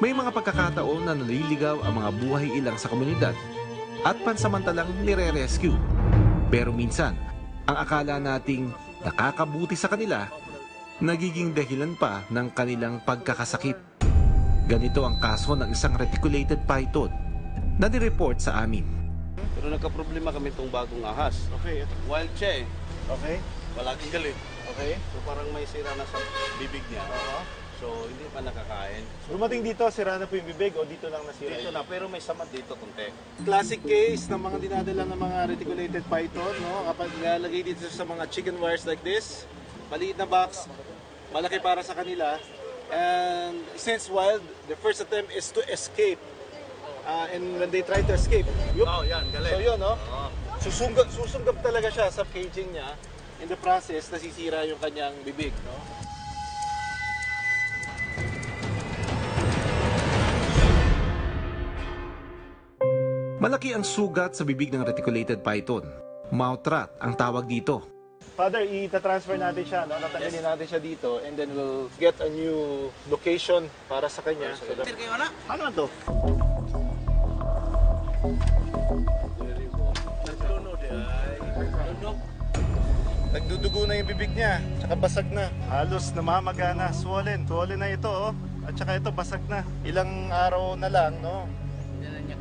May mga pagkakataon na naliligaw ang mga buhay ilang sa komunidad at pansamantalang nire-rescue. Pero minsan, ang akala nating nakakabuti sa kanila, nagiging dahilan pa ng kanilang pagkakasakit. Ganito ang kaso ng isang reticulated python na nireport sa amin. Pero nagka-problema kami itong bagong ahas. Okay. Wild siya eh. Okay. Palaging galit. Okay. So parang may sira na sa bibig niya. So hindi pa nakakain. Dumating dito, sira na po yung bibig o dito lang nasira? Dito na, pero may samat dito konti. Classic case ng mga dinadala ng mga reticulated python, no? Kapag nilalagay dito sa mga chicken wires like this, maliit na box, malaki para sa kanila. And since wild, the first attempt is to escape. And when they try to escape, Oh, yan, galit. so yun, no? Susunggab talaga siya sa caging niya. In the process, nasisira yung kanyang bibig, no? Malaki ang sugat sa bibig ng reticulated python. Mouth rat ang tawag dito. Father, i-transfer natin siya, no? Natanggalin natin siya dito and then we'll get a new location para sa kanya. So that... Ano to? Nagdudugo na yung bibig niya, tsaka basag na. Halos namamaga na, swollen na ito, oh. At tsaka ito basag na. Ilang araw na lang, no?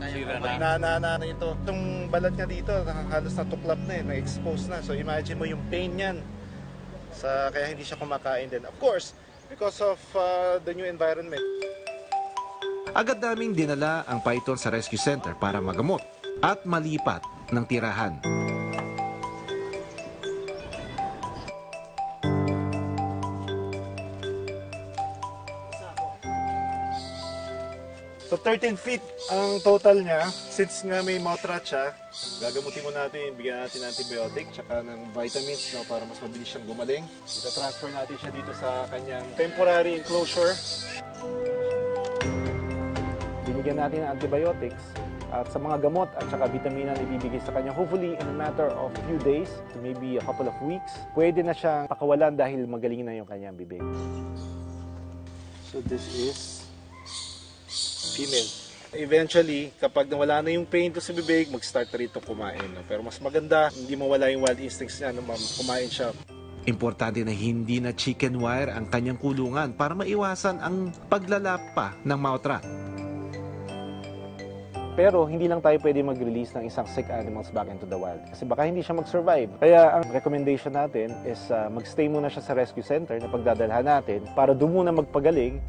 Sira Na ito. Itong balat niya dito, halos natuklap na na-expose na. So imagine mo yung pain niyan. Kaya hindi siya kumakain din. Of course, because of the new environment. Agad naming dinala ang python sa rescue center para magamot at malipat ng tirahan. So 13 feet ang total niya. Since nga may mouth rat siya, gagamutin mo natin, bigyan natin ng antibiotic tsaka ng vitamins, no, para mas mabilis siyang gumaling. Ita-transfer natin siya dito sa kanyang temporary enclosure. Binigyan natin ng antibiotics at sa mga gamot at saka vitamina na ibibigay sa kanya. Hopefully in a matter of few days to maybe a couple of weeks, pwede na siyang pakawalan dahil magaling na yung kanyang bibig. So this is female. Eventually, kapag nawala na yung pain to sa bibig, mag-start na rito kumain. No? Pero mas maganda, hindi mawala yung wild instincts niya, no? Kumain siya. Importante na hindi na chicken wire ang kanyang kulungan para maiwasan ang paglalapa ng mouth rat. Pero hindi lang tayo pwede mag-release ng isang sick animals back into the wild kasi baka hindi siya mag-survive. Kaya ang recommendation natin is mag-stay muna siya sa rescue center na pagdadalhan natin para doon muna magpagaling